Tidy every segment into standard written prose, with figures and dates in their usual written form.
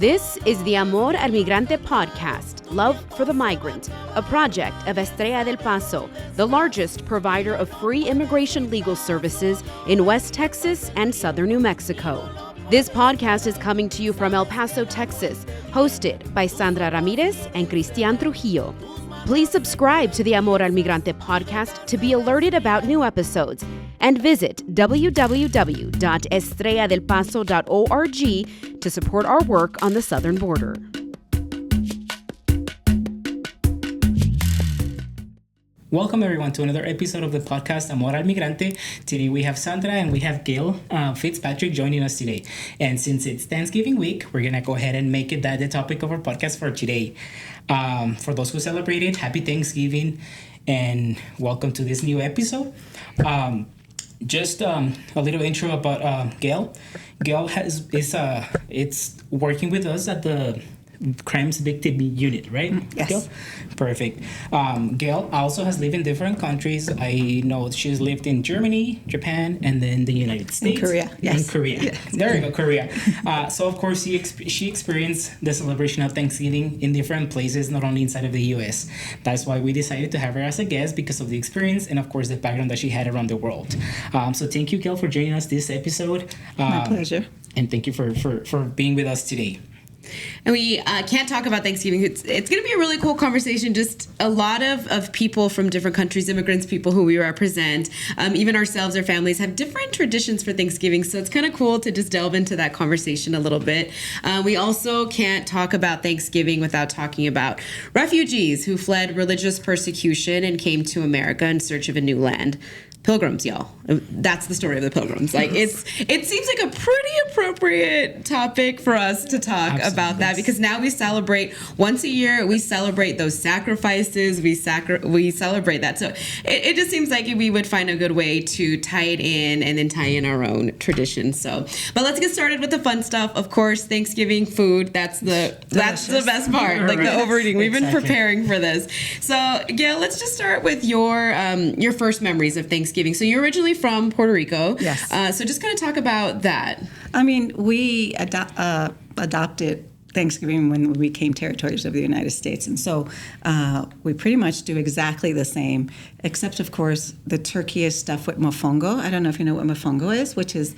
This is the Amor al Migrante podcast, Love for the Migrant, a project of Estrella del Paso, the largest provider of free immigration legal services in West Texas and southern New Mexico. This podcast is coming to you from El Paso, Texas, hosted by Sandra Ramirez and Cristian Trujillo. Please subscribe to the Amor al Migrante podcast to be alerted about new episodes and visit www.estrelladelpaso.org to support our work on the southern border. Welcome everyone to another episode of the podcast Amor al Migrante. Today we have Sandra and we have Gail Fitzpatrick joining us today. And since it's Thanksgiving week, we're going to go ahead and make it that the topic of our podcast for today. For those who celebrated, happy Thanksgiving and welcome to this new episode. Just a little intro about Gail. Gail it's working with us at the Crimes Victim Unit, right? Yes. Gail? Perfect. Gail also has lived in different countries. I know she's lived in Germany, Japan, and then the United States. In Korea, yes. In Korea. Yes. There you go, Korea. So, of course, she experienced the celebration of Thanksgiving in different places, not only inside of the U.S. That's why we decided to have her as a guest, because of the experience and, of course, the background that she had around the world. So thank you, Gail, for joining us this episode. My pleasure. And thank you for being with us today. And we can't talk about Thanksgiving. It's going to be a really cool conversation. Just a lot of people from different countries, immigrants, people who we represent, even ourselves, our families have different traditions for Thanksgiving. So it's kind of cool to just delve into that conversation a little bit. We also can't talk about Thanksgiving without talking about refugees who fled religious persecution and came to America in search of a new land. Pilgrims, y'all. That's the story of the Pilgrims. Like it seems like a pretty appropriate topic for us to talk about that, because now we celebrate once a year. We celebrate those sacrifices. We celebrate that. So it just seems like we would find a good way to tie it in and then tie in our own traditions. So, but let's get started with the fun stuff. Of course, Thanksgiving food. That's the best part. Like the overeating. We've been preparing for this. So, Gail, let's just start with your first memories of Thanksgiving. So you're originally from Puerto Rico. Yes. So just kind of talk about that. I mean, we adopted Thanksgiving when we became territories of the United States. And so we pretty much do exactly the same, except, of course, the turkey is stuffed with mofongo. I don't know if you know what mofongo is, which is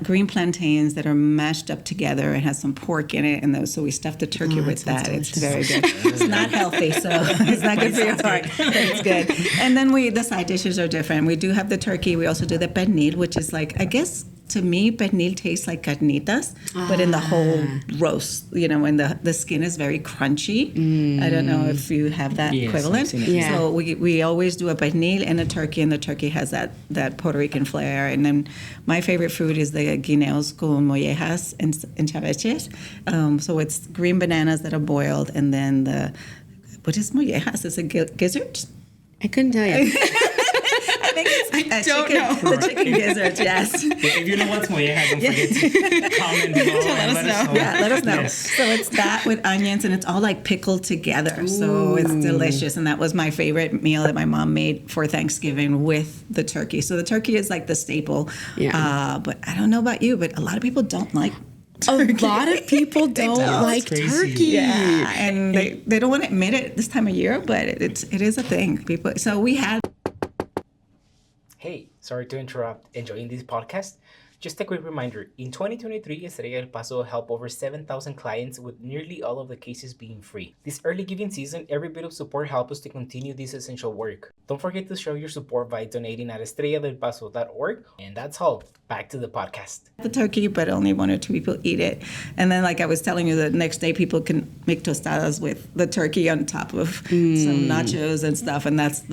green plantains that are mashed up together and has some pork in it. And so we stuff the turkey with that. It's very good. It's not healthy, so it's not good for your heart. It's good. And then the side dishes are different. We do have the turkey. We also do the pernil, which is like, I guess, to me, pernil tastes like carnitas, but in the whole roast, when the skin is very crunchy. I don't know if you have that equivalent. Yeah. So we always do a pernil and a turkey, and the turkey has that Puerto Rican flair. And then my favorite food is the guineos con mollejas and chaveches. So it's green bananas that are boiled, and then what is mollejas? Is it gizzards? I couldn't tell you. I think it's the chicken gizzards, yes. If you know what's molleja, don't forget to comment below and let us know. Yeah, let us know. Yes. So it's that with onions, and it's all like pickled together. Ooh. So it's delicious. And that was my favorite meal that my mom made for Thanksgiving with the turkey. So the turkey is like the staple. Yeah. But I don't know about you, but a lot of people don't like turkey. A lot of people don't like turkey. Yeah, and they don't want to admit it this time of year, but it is a thing. People. So we had. Hey, sorry to interrupt. Enjoying this podcast? Just a quick reminder, in 2023, Estrella del Paso helped over 7,000 clients, with nearly all of the cases being free. This early giving season, every bit of support helps us to continue this essential work. Don't forget to show your support by donating at estrelladelpaso.org. And that's all. Back to the podcast. The turkey, but only 1 or 2 people eat it. And then, like I was telling you, the next day people can make tostadas with the turkey on top of some nachos and stuff, and that's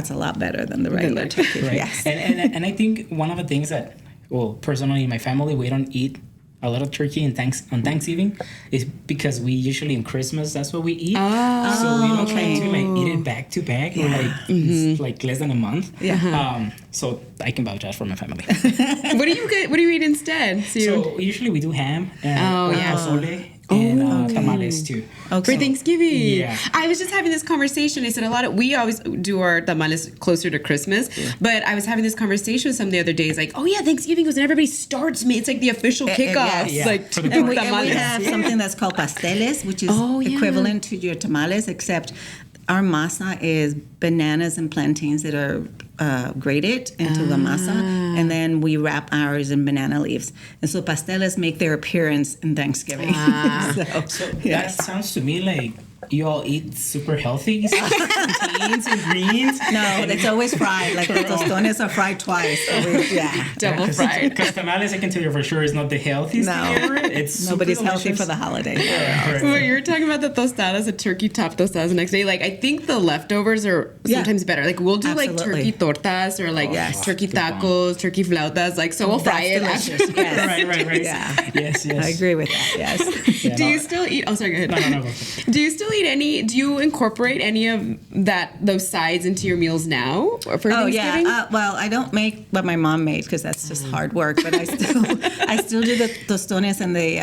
a lot better than the regular turkey. Right. Yes. And I think one of the things that, well, personally in my family, we don't eat a lot of turkey on Thanksgiving is because we usually on Christmas, that's what we eat. Oh, so we don't try to eat it back to back, or it's like less than a month. Yeah. So I can vouch out for my family. What do you eat instead? So usually we do ham and pozole. and tamales too. For Thanksgiving. Yeah. I was just having this conversation. I said we always do our tamales closer to Christmas, but I was having this conversation with some the other day. It's like, oh yeah, Thanksgiving goes and everybody starts me. It's like the official kickoff. Yes. Like And we have something that's called pasteles, which is equivalent to your tamales, except our masa is bananas and plantains that are grated into the masa, and then we wrap ours in banana leaves. And so pasteles make their appearance in Thanksgiving. So that sounds to me like you all eat super healthy, plantains and greens. No, it's always fried. Like the tostones are fried twice. So double fried. Because tamales, I can tell you for sure, is not the healthiest thing ever. It's nobody's super healthy for the holiday. Well, you're talking about the tostadas, the turkey top tostadas the next day. Like, I think the leftovers are sometimes better. Like, we'll do like turkey tortas or like turkey tacos, turkey flautas. Like, so we'll fry it after. Yes. Right. Yeah. Yes. I agree with that. Yes. Do you still eat? Oh, sorry. Go ahead. No. Do you still eat any? Do you incorporate any of those sides into your meals now or for Thanksgiving? Well, I don't make what my mom made because that's just hard work. But I still do the tostones and the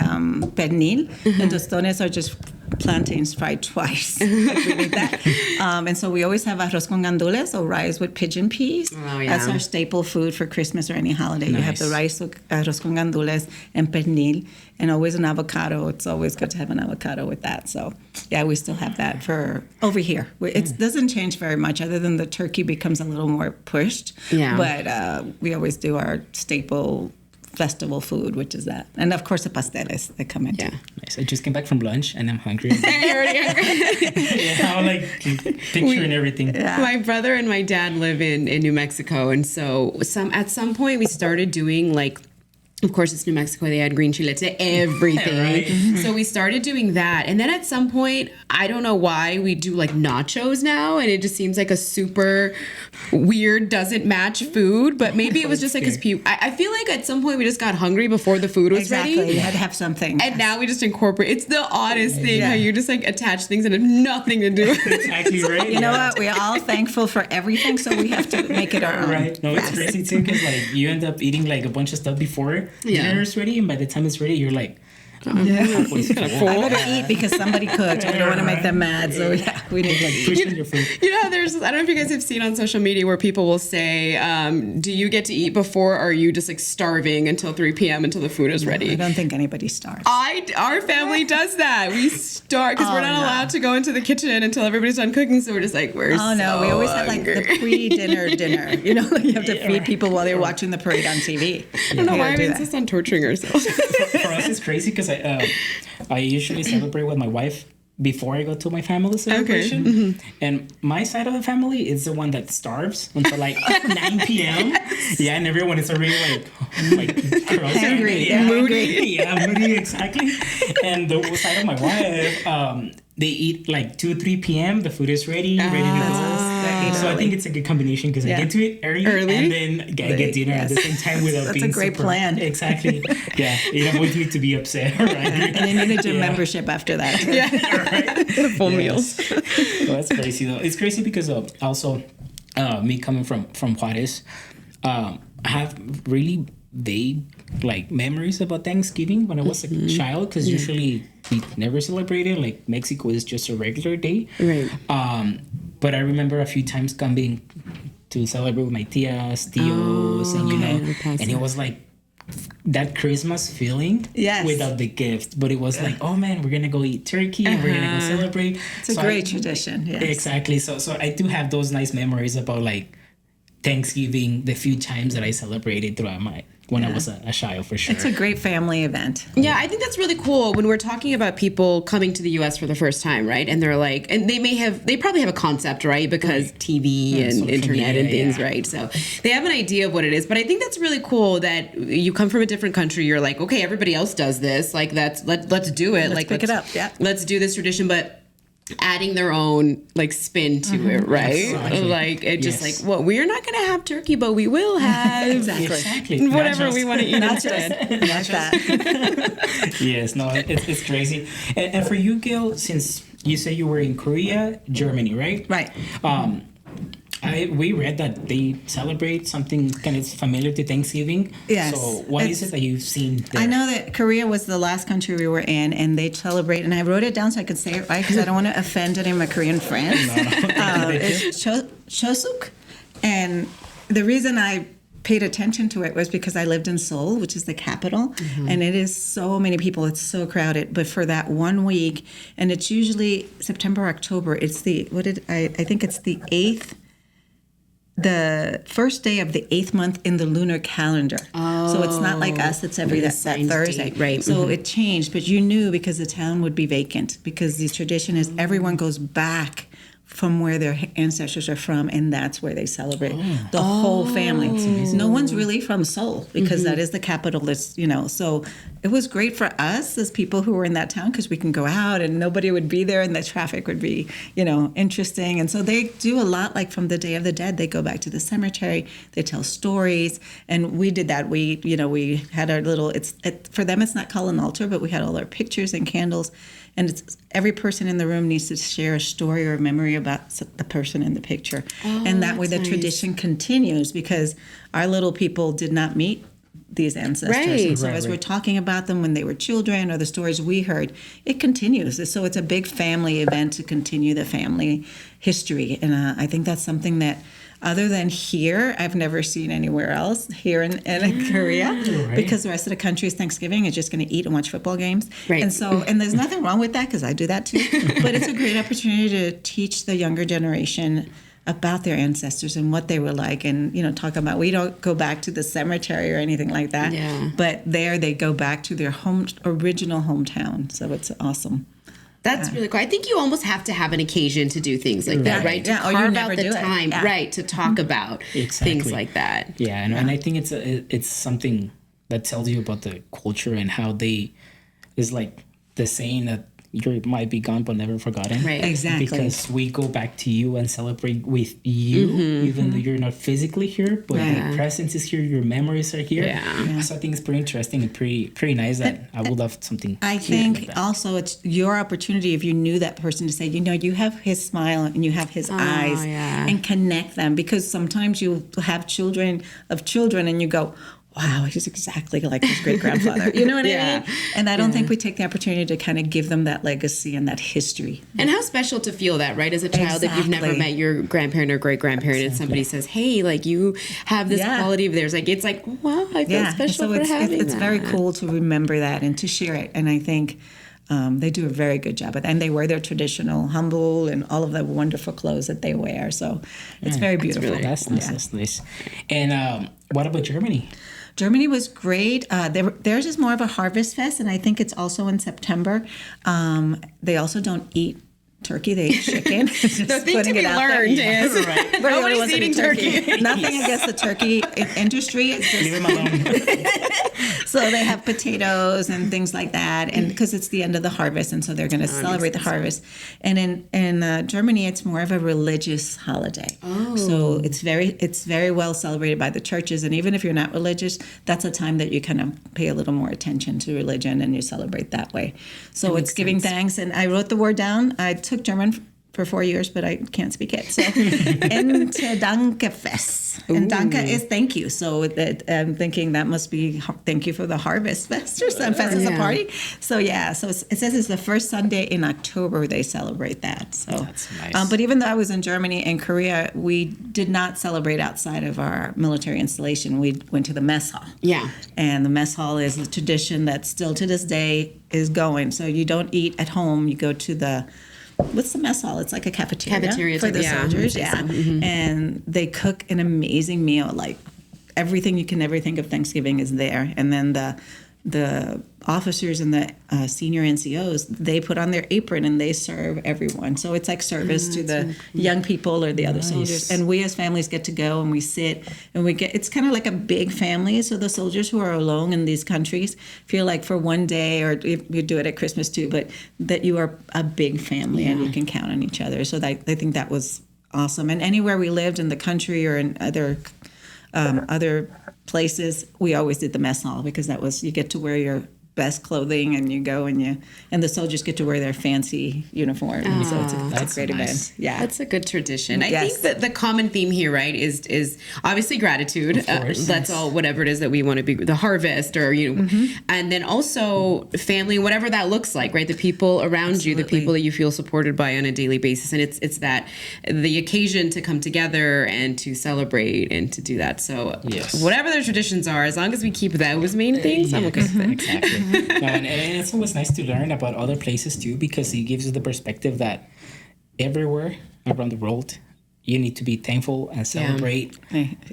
pernil. And tostones are just plantains fried twice. Like we need that. And so we always have arroz con gandules, or rice with pigeon peas. Oh, yeah. That's our staple food for Christmas or any holiday. Nice. You have the rice with arroz con gandules and pernil, and always an avocado. It's always good to have an avocado with that. So yeah, we still have that for over here. It doesn't change very much, other than the turkey becomes a little more pushed. Yeah. But we always do our staple festival food, which is that, and of course the pasteles that come in. Yeah. Nice. I just came back from lunch and I'm hungry. You're already hungry. I'm like picturing everything. My brother and my dad live in New Mexico, and so at some point we started doing like. Of course, it's New Mexico. They add green chile to everything. Right. So we started doing that. And then at some point, I don't know why, we do like nachos now. And it just seems like a super weird, doesn't match food. But maybe it was just like because I feel like at some point we just got hungry before the food was ready. Exactly. You had to have something. And now we just incorporate. It's the oddest thing how you just like attach things that have nothing to do with it. Exactly right. You know what? We're all thankful for everything, so we have to make it our own. Right. No, it's crazy too because like you end up eating like a bunch of stuff before dinner's ready, and by the time it's ready, you're like, I better eat because somebody cooked. We don't want to make them mad, so we need to pushing your food. You know, I don't know if you guys have seen on social media where people will say, do you get to eat before, or are you just like starving until 3 p.m. until the food is ready? I don't think anybody starves. Our family does that. We starve because we're not allowed to go into the kitchen until everybody's done cooking, so we're just like, we always have like the pre-dinner dinner. You know, you have to feed people while they're watching the parade on TV. I don't know why we insist on torturing ourselves. For us, it's crazy because I usually celebrate with my wife before I go to my family celebration. Okay. Mm-hmm. And my side of the family is the one that starves until like 9 p.m. Yeah, and everyone is already like Angry. Moody, exactly. And the side of my wife, they eat like 2, 3 p.m. The food is ready to go. So I think it's a good combination because I get to it early and then I get dinner at the same time without being That's a great plan. Exactly. Yeah. It avoids me to be upset. Right? And you need a gym membership after that. Right. Full meals. Well, that's crazy though. It's crazy because also me coming from Juarez, I have really vague like memories about Thanksgiving when I was a child because usually we never celebrated. Like Mexico is just a regular day. Right. But I remember a few times coming to celebrate with my tias, tios, and you know, and it was like that Christmas feeling without the gift. But it was like, oh man, we're gonna go eat turkey and we're gonna go celebrate. It's a great tradition. Yes. Exactly. So I do have those nice memories about like Thanksgiving, the few times that I celebrated throughout when I was a child, for sure. It's a great family event. Yeah, I think that's really cool when we're talking about people coming to the U.S. for the first time, right? And they're like, and they probably have a concept, right? Because TV and internet and things, right? So they have an idea of what it is. But I think that's really cool that you come from a different country. You're like, okay, everybody else does this. Like, let's do it. Let's pick it up. Yeah. Let's do this tradition, but adding their own like spin to it, right? Exactly. Like it just like, well, we're not gonna have turkey, but we will have exactly whatever we want to eat instead. Like that. Yes, no, it's crazy. And for you, Gail, since you say you were in Korea, Germany, right? Right. We read that they celebrate something kind of familiar to Thanksgiving. Yes. So what is it that you've seen there? I know that Korea was the last country we were in, and they celebrate, and I wrote it down so I could say it right because I don't want to offend any of my Korean friends. It's Chosuk. And the reason I paid attention to it was because I lived in Seoul, which is the capital, and it is so many people. It's so crowded. But for that 1 week, and it's usually September, October. It's I think it's the 8th. The first day of the 8th month in the lunar calendar. So it's not like us, it's every that Thursday. Date, right. So it changed, but you knew because the town would be vacant because the tradition is everyone goes back from where their ancestors are from, and that's where they celebrate the whole family. No one's really from Seoul because that is the capital. It's, so it was great for us as people who were in that town because we can go out and nobody would be there and the traffic would be, interesting. And so they do a lot like from the Day of the Dead. They go back to the cemetery, they tell stories, and we did that. We had our little, for them it's not called an altar, but we had all our pictures and candles. And it's every person in the room needs to share a story or a memory about the person in the picture. And that way the tradition continues because our little people did not meet these ancestors. Right. And so as we're talking about them when they were children or the stories we heard, it continues. So it's a big family event to continue the family history. And I think that's something that other than here, I've never seen anywhere else here in Korea, because the rest of the country's Thanksgiving is just going to eat and watch football games. Right. And there's nothing wrong with that because I do that too. But it's a great opportunity to teach the younger generation about their ancestors and what they were like, and talk about. We don't go back to the cemetery or anything like that. Yeah. But there they go back to their original hometown. So it's awesome. That's really cool. I think you almost have to have an occasion to do things like that, right? To or you carve never out the do it. time, right, to talk about things like that. Yeah, and I think it's something that tells you about the culture and how they is like the saying that you might be gone but never forgotten. Right. Exactly. Because we go back to you and celebrate with you, even though you're not physically here, but your presence is here, your memories are here. Yeah. So I think it's pretty interesting and pretty nice that I would love something. I think also it's your opportunity if you knew that person to say, you have his smile and you have his eyes and connect them, because sometimes you have children of children and you go, wow, he's exactly like his great-grandfather. You know what I mean? And I don't think we take the opportunity to kind of give them that legacy and that history. And how special to feel that, right? As a child, if you've never met your grandparent or great-grandparent and somebody says, hey, like you have this quality of theirs. Like, it's like, wow, I feel special for having it's that. very cool to remember that and to share it. And I think they do a very good job of it. And they wear their traditional hanbok and all of the wonderful clothes that they wear. So it's very beautiful. That's nice. That's nice. And what about Germany? Germany was great. Theirs is more of a harvest fest, and I think it's also in September. They also don't eat turkey; they eat chicken. The thing to be learned is nobody's eating turkey. Nothing against the turkey industry. It's just, Leave them alone. So they have potatoes and things like that, and because it's the end of the harvest, and so they're going to celebrate the harvest. And in Germany, it's more of a religious holiday. So it's very well celebrated by the churches, and even if you're not religious, that's a time that you kind of pay a little more attention to religion and you celebrate that way. So it's giving thanks, and I wrote the word down. I took German for 4 years, but I can't speak it. So, Ente Danke Fest. And Danke is thank you. So I'm thinking that must be thank you for the Harvest Fest or some fest is a party. So so it says it's the first Sunday in October they celebrate that. So that's nice. But even though I was in Germany and Korea, we did not celebrate outside of our military installation. We went to the mess hall. Yeah. And the mess hall is a tradition that still to this day is going. So you don't eat at home. You go to what's the mess hall? It's like a cafeteria for the soldiers. Yeah. And they cook an amazing meal. Like everything you can ever think of Thanksgiving is there. And then the officers and the senior NCOs, they put on their apron and they serve everyone. So it's like service to the young people or the other soldiers. And we as families get to go and we sit and it's kind of like a big family. So the soldiers who are alone in these countries feel like for one day, or if you do it at Christmas too, but that you are a big family and you can count on each other. So I think that was awesome. And anywhere we lived in the country or in other places, we always did the mess hall because that was, you get to wear your best clothing, and you go and the soldiers get to wear their fancy uniform. So it's a great event. Yeah, that's a good tradition. I Yes. think that the common theme here, right, is obviously gratitude. That's all, whatever it is that we want to be, the harvest, or and then also family, whatever that looks like, right? The people around you, the people that you feel supported by on a daily basis, and it's that the occasion to come together and to celebrate and to do that. So whatever their traditions are, as long as we keep those main things, I'm okay with it. Exactly. And it's always nice to learn about other places too, because it gives you the perspective that everywhere around the world, you need to be thankful and celebrate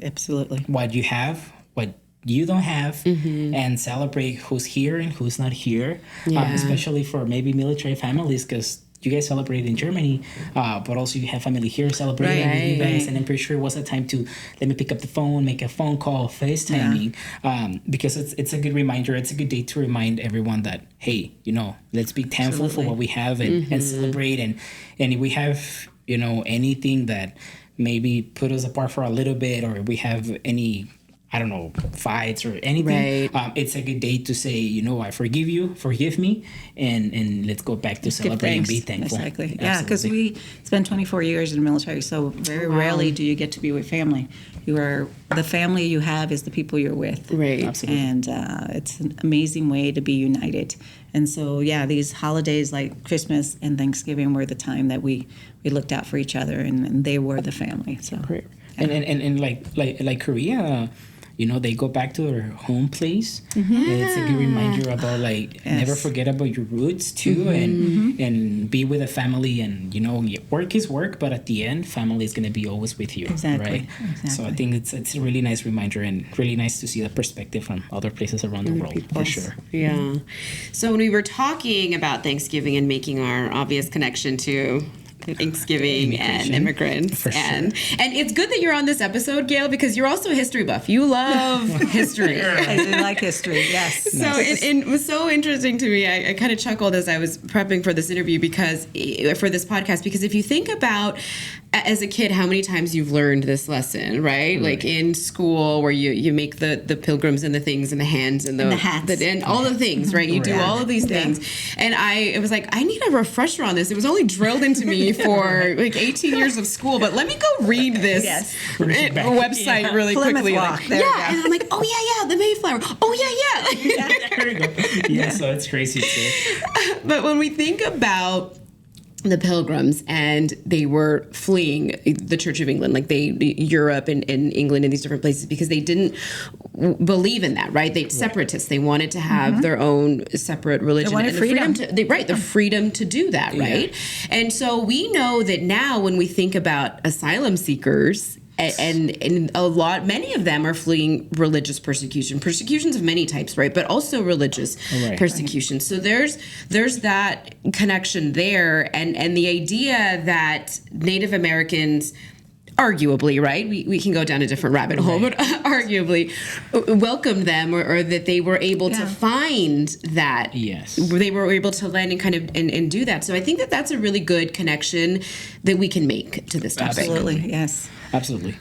absolutely what you have, what you don't have, and celebrate who's here and who's not here, especially for maybe military families, because you guys celebrate in Germany, but also you have family here celebrating with you guys, and I'm pretty sure it was a time to let me pick up the phone, make a phone call, FaceTiming, because it's a good reminder. It's a good day to remind everyone that, hey, let's be thankful for what we have and celebrate, and if we have anything that maybe put us apart for a little bit, or we have any, I don't know, fights or anything, it's a good day to say, I forgive you, forgive me, and let's go back to celebrate and be thankful. Exactly. Yeah, because we spent 24 years in the military, so very rarely do you get to be with family. The family you have is the people you're with. Right. Absolutely. And it's an amazing way to be united. And so, these holidays like Christmas and Thanksgiving were the time that we looked out for each other, and they were the family. So, and like Korea, they go back to their home place. It's a good reminder about never forget about your roots too, and be with a family, and work is work, but at the end, family is going to be always with you. Exactly. Right? Exactly. So I think it's a really nice reminder, and really nice to see the perspective from other places around the world, for sure. Yeah. So when we were talking about Thanksgiving and making our obvious connection to Thanksgiving and immigrants, for and it's good that you're on this episode, Gail, because you're also a history buff. You love history. I do like history. Yes. So it was so interesting to me. I kind of chuckled as I was prepping for this interview for this podcast, because if you think about as a kid how many times you've learned this lesson, right? Like in school, where you make the pilgrims and the things and the hands and the hats and all the things, right? You do all of these things, and it was like, I need a refresher on this. It was only drilled into me for 18 years of school, but let me go read this website really quickly. Rock. And I'm like, oh yeah, the Mayflower. Oh yeah. There you go. Yeah, so it's crazy too. But when we think about the Pilgrims, and they were fleeing the Church of England, Europe and England and these different places, because they didn't believe in that, right? Separatists. They wanted to have their own separate religion. They wanted freedom. The freedom to do that, right? And so we know that now when we think about asylum seekers, and many of them are fleeing religious persecutions of many types, right? But also religious persecution. So there's that connection there, and the idea that Native Americans, arguably, right? We can go down a different rabbit hole, but arguably welcomed them, or that they were able to find that. Yes. They were able to land and kind of and do that. So I think that that's a really good connection that we can make to this topic. Absolutely, yes. Absolutely.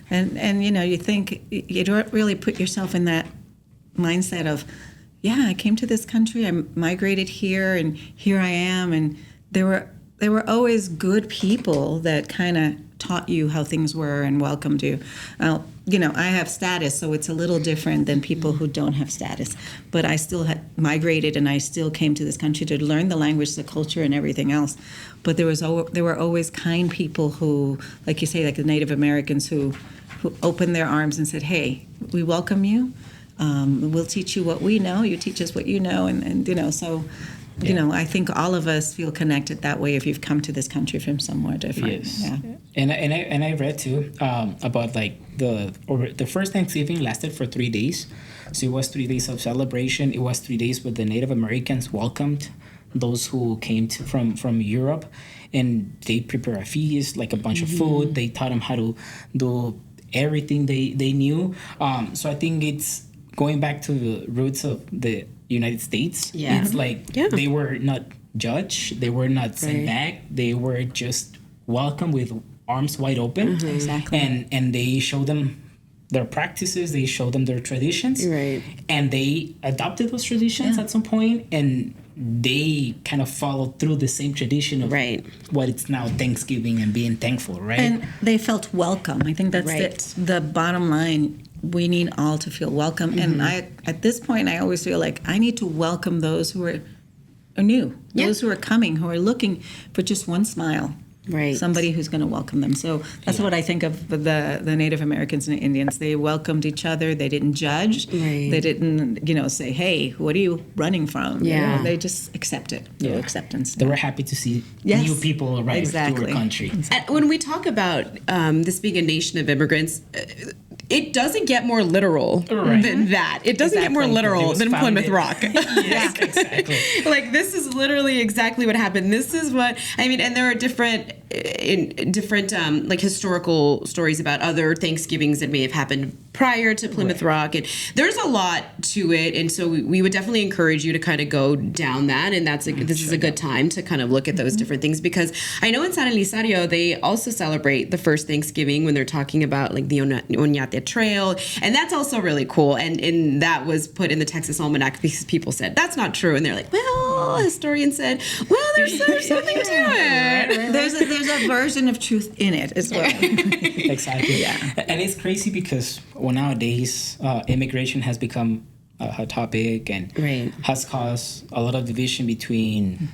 And you think, you don't really put yourself in that mindset of, I came to this country, I migrated here, and here I am, and there were always good people that kind of taught you how things were and welcomed you. I have status, so it's a little different than people who don't have status. But I still had migrated, and I still came to this country to learn the language, the culture, and everything else. But there were always kind people who, like you say, like the Native Americans who opened their arms and said, "Hey, we welcome you. We'll teach you what we know. You teach us what you know." And so. I think all of us feel connected that way if you've come to this country from somewhere different. Yes. Yeah. And I read too about the first Thanksgiving lasted for 3 days. So it was 3 days of celebration. It was 3 days where the Native Americans welcomed those who came from Europe, and they prepare a feast, like a bunch of food. They taught them how to do everything they knew. So I think it's going back to the roots of the United States. Yeah. It's they were not judged, they were not sent back, they were just welcomed with arms wide open. Exactly. And they showed them their practices, they show them their traditions, Right. and they adopted those traditions at some point, and they kind of followed through the same tradition of Right. what it's now Thanksgiving and being thankful, right? And they felt welcome. I think that's Right. the bottom line. We need all to feel welcome. And at this point, I always feel like I need to welcome those who are new, those who are coming, who are looking for just one smile. Right. Somebody who's going to welcome them. So that's what I think of the Native Americans and Indians. They welcomed each other. They didn't judge. Right. They didn't, say, "Hey, what are you running from?" Yeah. They just accepted. Yeah. Acceptance. They were happy to see Yes. new people arrive to our country. And when we talk about this being a nation of immigrants, it doesn't get more literal than that. It doesn't get more Exactly. It literal was than founded- Plymouth Rock. Yes, exactly. Like, this is literally exactly what happened. This is what I mean. And there are different like historical stories about other Thanksgivings that may have happened prior to Plymouth Rock, and there's a lot to it. And so we would definitely encourage you to kind of go down that. And this is a good time to kind of look at those different things, because I know in San Elizario they also celebrate the first Thanksgiving when they're talking about like the Oñate Trail, and that's also really cool. And that was put in the Texas Almanac because people said that's not true, and they're like, well, a historian said, well, there's something to it. There's a version of truth in it as well. Exactly. And it's crazy because nowadays immigration has become a hot topic and has caused a lot of division between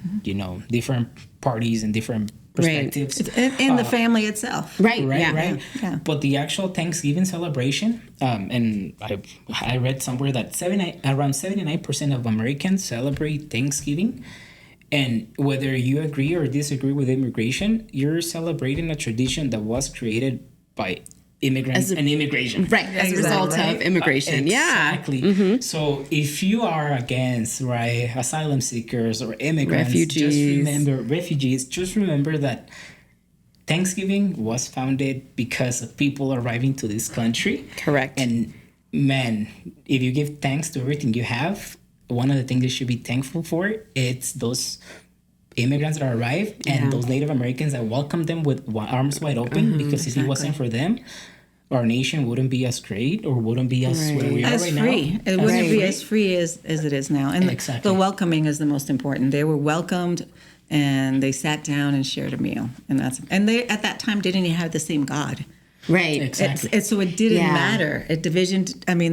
different parties and different perspectives in the family itself. Right. Yeah. But the actual Thanksgiving celebration, and I read somewhere that around 79% of Americans celebrate Thanksgiving. And whether you agree or disagree with immigration, you're celebrating a tradition that was created by immigrants and immigration. Right, as a result of immigration. Exactly. So if you are against, asylum seekers or immigrants, just remember that Thanksgiving was founded because of people arriving to this country. Correct. And man, if you give thanks to everything you have, one of the things you should be thankful for, it's those immigrants that arrived and those Native Americans that welcomed them with arms wide open, because if it wasn't for them, our nation wouldn't be as great or wouldn't be as where we are right free. now. It wouldn't be as free as it is now. And the welcoming is the most important. They were welcomed and they sat down and shared a meal. And they at that time didn't even have the same God. Right. Exactly. So it didn't matter. The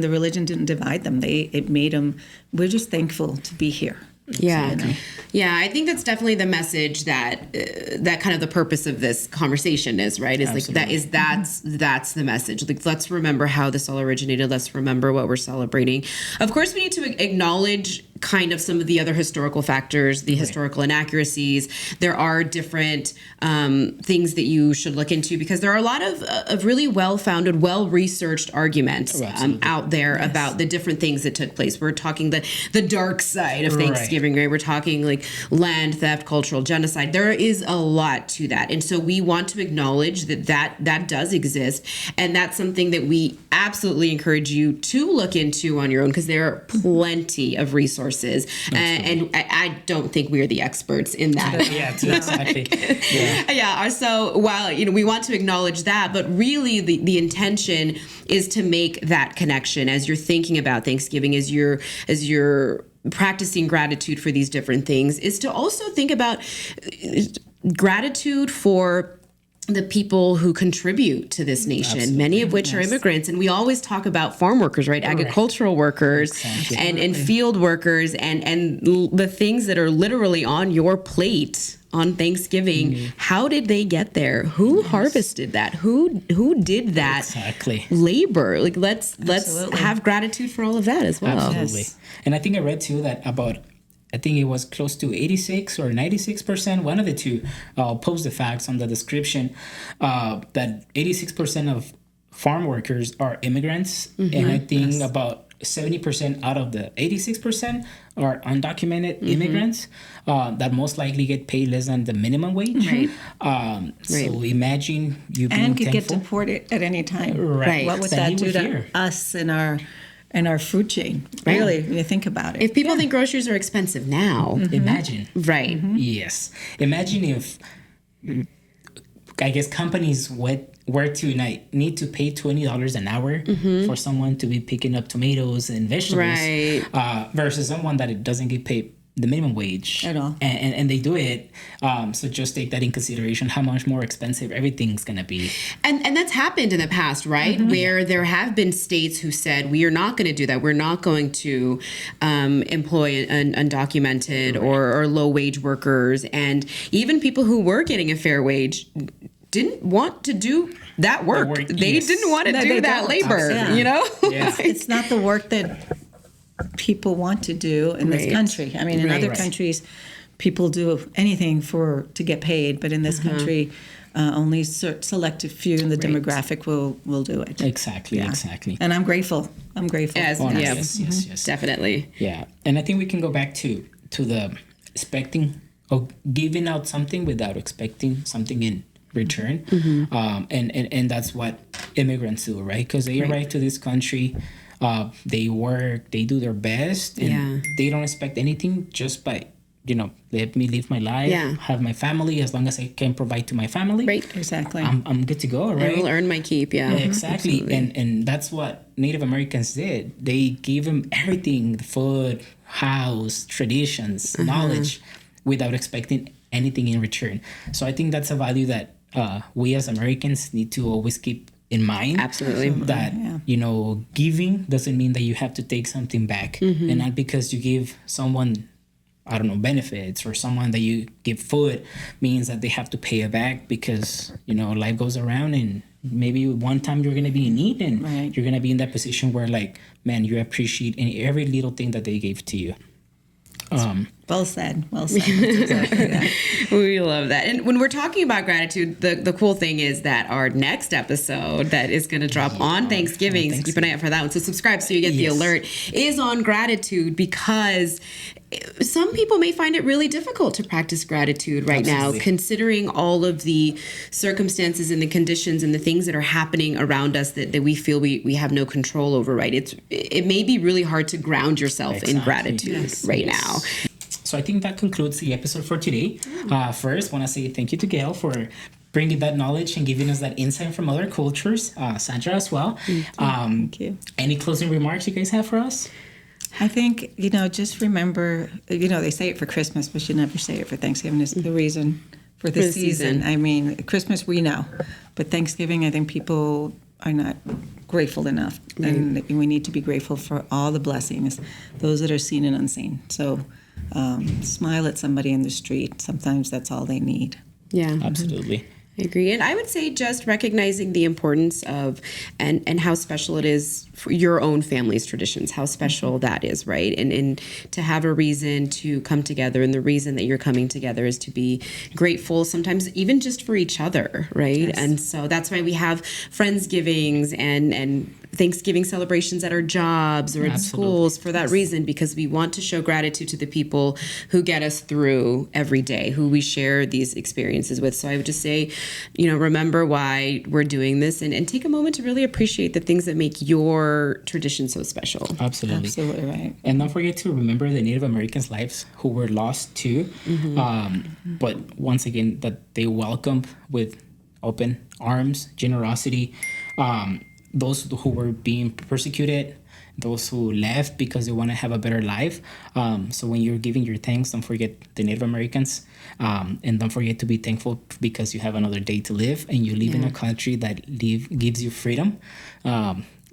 religion didn't divide them. It made them, we're just thankful to be here. Yeah. Yeah, I think that's definitely the message that that kind of the purpose of this conversation is, right? Is Absolutely. That's the message. Like, let's remember how this all originated. Let's remember what we're celebrating. Of course, we need to acknowledge kind of some of the other historical factors, the historical inaccuracies. There are different things that you should look into, because there are a lot of really well-founded, well-researched arguments out there about the different things that took place. We're talking the dark side of Thanksgiving, right? We're talking like land theft, cultural genocide. There is a lot to that. And so we want to acknowledge that does exist. And that's something that we absolutely encourage you to look into on your own, because there are plenty of resources. And I don't think we are the experts in that. Exactly. So while we want to acknowledge that, but really the intention is to make that connection as you're thinking about Thanksgiving, as you're practicing gratitude for these different things, is to also think about gratitude for the people who contribute to this nation, many of which are immigrants. And we always talk about farm workers, right? Agricultural workers and field workers and the things that are literally on your plate on Thanksgiving. How did they get there? Who harvested that? Who did that labor? Like, let's have gratitude for all of that as well. Absolutely. And I think I read too that I think it was close to 86 or 96%, one of the two. I'll post the facts on the description, that 86% of farm workers are immigrants. And I think about 70% out of the 86% are undocumented immigrants that most likely get paid less than the minimum wage. So imagine you being and could thankful. get deported at any time. Right. What would Then that you do were to here. us and our food chain? Really, when you think about it. If people think groceries are expensive now, Imagine. right? Yes. Imagine if, I guess, companies went were to need to pay $20 an hour for someone to be picking up tomatoes and vegetables, versus someone that it doesn't get paid the minimum wage at all, and they do it, so just take that in consideration, how much more expensive everything's gonna be. And that's happened in the past, right? Where there have been states who said, we are not going to do that. We're not going to employ undocumented or low wage workers. And even people who were getting a fair wage didn't want to do that work. They didn't want to do that labor, you know? It's not the work that people want to do in this country. I mean, in other countries, people do anything to get paid, but in this country, only selected few in the demographic will do it. Exactly. And I'm grateful. Yes, definitely. Yeah, and I think we can go back to the expecting or giving out something without expecting something in return, and that's what immigrants do, right? Because they arrive to this country. They work, they do their best, and they don't expect anything just by, let me live my life, have my family, as long as I can provide to my family. Right, exactly. I'm good to go, right? I will earn my keep, exactly. And that's what Native Americans did. They gave them everything, food, house, traditions, knowledge, without expecting anything in return. So I think that's a value that we as Americans need to always keep in mind. Absolutely. That, giving doesn't mean that you have to take something back. And not because you give someone, I don't know, benefits, or someone that you give food means that they have to pay it back, because, life goes around, and maybe one time you're going to be in need, and you're going to be in that position where, like, man, you appreciate every little thing that they gave to you. Well said. Exactly that. We love that. And when we're talking about gratitude, the cool thing is that our next episode that is going to drop on Thanksgiving, so keep an eye out for that one. So subscribe so you get the alert, is on gratitude, because some people may find it really difficult to practice gratitude right now, considering all of the circumstances and the conditions and the things that are happening around us that we feel we have no control over, right? It may be really hard to ground yourself in gratitude now. So I think that concludes the episode for today. First, want to say thank you to Gail for bringing that knowledge and giving us that insight from other cultures. Sandra as well. Thank you. Any closing remarks you guys have for us? I think, just remember, they say it for Christmas, but you never say it for Thanksgiving. It's the reason for the season. I mean, Christmas we know, but Thanksgiving, I think people are not grateful enough. And we need to be grateful for all the blessings, those that are seen and unseen. So smile at somebody in the street. Sometimes that's all they need. Yeah. Absolutely. I agree. And I would say just recognizing the importance of and how special it is for your own family's traditions, how special that is, right? And to have a reason to come together, and the reason that you're coming together is to be grateful, sometimes even just for each other, right? Yes. And so that's why we have Friendsgivings and Thanksgiving celebrations at our jobs or at schools for that reason, because we want to show gratitude to the people who get us through every day, who we share these experiences with. So I would just say, remember why we're doing this, and take a moment to really appreciate the things that make your tradition so special. Absolutely right. And don't forget to remember the Native Americans' lives who were lost too. But once again, that they welcomed with open arms, generosity, those who were being persecuted, those who left because they want to have a better life. So when you're giving your thanks, don't forget the Native Americans, and don't forget to be thankful because you have another day to live, and you live in a country that gives you freedom.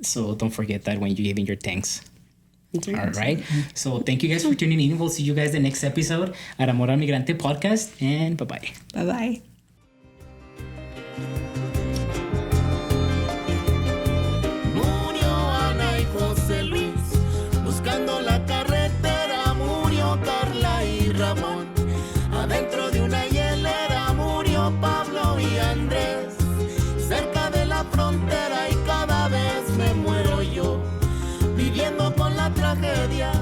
So don't forget that when you're giving your thanks. All right. So thank you guys for tuning in. We'll see you guys the next episode at Amor al Migrante podcast, and bye-bye. Bye-bye. Adentro de una hielera murió Pablo y Andrés, cerca de la frontera, y cada vez me muero yo, viviendo con la tragedia